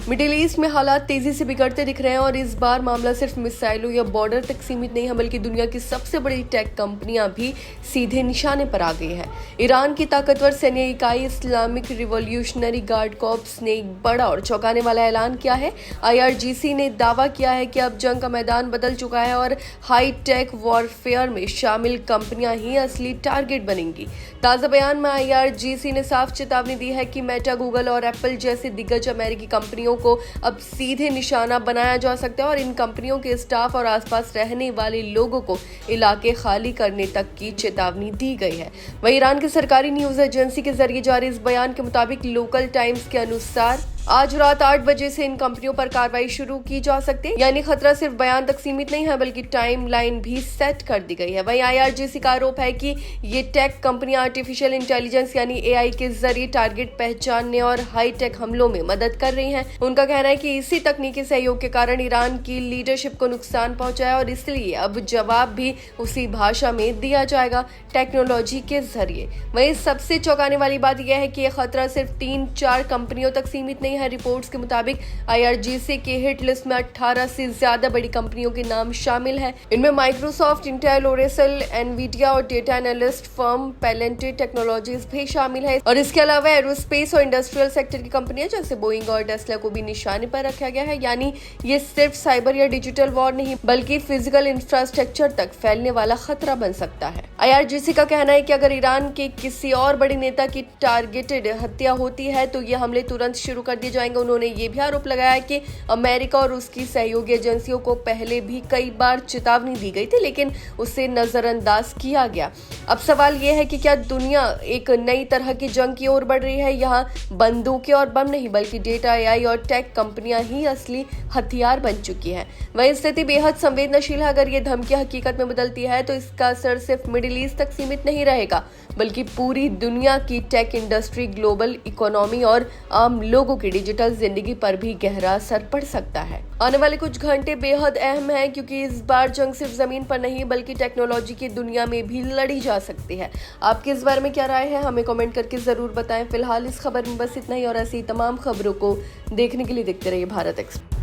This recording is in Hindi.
मिडिल ईस्ट में हालात तेजी से बिगड़ते दिख रहे हैं और इस बार मामला सिर्फ मिसाइलों या बॉर्डर तक सीमित नहीं है, बल्कि दुनिया की सबसे बड़ी टेक कंपनियां भी सीधे निशाने पर आ गई हैं। ईरान की ताकतवर सैन्य इकाई इस्लामिक रिवॉल्यूशनरी गार्ड कॉर्प्स ने एक बड़ा और चौंकाने वाला ऐलान किया है। IRGC ने दावा किया है कि अब जंग का मैदान बदल चुका है और हाई टेक वॉरफेयर में शामिल कंपनियां ही असली टारगेट बनेंगी। ताज़ा बयान में IRGC ने साफ चेतावनी दी है कि मेटा, गूगल और एप्पल जैसी दिग्गज अमेरिकी कंपनियों को अब सीधे निशाना बनाया जा सकता है और इन कंपनियों के स्टाफ और आसपास रहने वाले लोगों को इलाके खाली करने तक की चेतावनी दी गई है। वहीं ईरान की सरकारी न्यूज एजेंसी के जरिए जारी इस बयान के मुताबिक लोकल टाइम्स के अनुसार आज रात 8 बजे से इन कंपनियों पर कार्रवाई शुरू की जा सकती है। यानी खतरा सिर्फ बयान तक सीमित नहीं है, बल्कि टाइम लाइन भी सेट कर दी गई है। वहीं IRGC का आरोप है कि ये टेक कंपनियां आर्टिफिशियल इंटेलिजेंस यानी AI के जरिए टारगेट पहचानने और हाई टेक हमलों में मदद कर रही हैं। उनका कहना है कि इसी तकनीकी सहयोग के कारण ईरान की लीडरशिप को नुकसान पहुंचा है और इसलिए अब जवाब भी उसी भाषा में दिया जाएगा, टेक्नोलॉजी के जरिए। वहीं सबसे चौंकाने वाली बात यह है कि यह खतरा सिर्फ 3-4 कंपनियों तक सीमित नहीं है। रिपोर्ट्स के मुताबिक IRGC के हिट लिस्ट में 18 से ज्यादा बड़ी कंपनियों के नाम शामिल हैं। इनमें माइक्रोसॉफ्ट, इंटेल, ओरेकल, एनवीडिया और डेटा एनालिस्ट फर्म पैलेंटेड टेक्नोलॉजीज भी शामिल है। और इसके अलावा एरोस्पेस और इंडस्ट्रियल सेक्टर की कंपनियां जैसे बोइंग और टेस्ला को भी निशाने पर रखा गया है। यानी ये सिर्फ साइबर या डिजिटल वॉर नहीं, बल्कि फिजिकल इंफ्रास्ट्रक्चर तक फैलने वाला खतरा बन सकता है। IRGC का कहना है कि अगर ईरान के किसी और बड़े नेता की टारगेटेड हत्या होती है तो ये हमले तुरंत शुरू कर दिए जाएंगे। उन्होंने ये भी आरोप लगाया कि अमेरिका और उसकी सहयोगी एजेंसियों को पहले भी कई बार चेतावनी दी गई थी, लेकिन उसे नजरअंदाज किया गया। अब सवाल ये है कि क्या दुनिया एक नई तरह की जंग की ओर बढ़ रही है? यहाँ बंदूकें और बम नहीं, बल्कि डेटा, AI और टेक कंपनियां ही असली हथियार बन चुकी हैं। वह स्थिति बेहद संवेदनशील है। अगर ये धमकी हकीकत में बदलती है तो इसका असर सिर्फ मिडिल ईस्ट तक सीमित नहीं रहेगा, बल्कि पूरी दुनिया की टेक इंडस्ट्री, ग्लोबल इकोनॉमी और आम लोगों की डिजिटल जिंदगी पर भी गहरा असर पड़ सकता है। आने वाले कुछ घंटे बेहद अहम हैं, क्योंकि इस बार जंग सिर्फ जमीन पर नहीं बल्कि टेक्नोलॉजी की दुनिया में भी लड़ी जा सकती है। आपकी इस बारे में क्या राय है, हमें कमेंट करके जरूर बताएं। फिलहाल इस खबर में बस इतना ही और ऐसी तमाम खबरों को देखने के लिए देखते रहिए भारत एक्सप्रेस।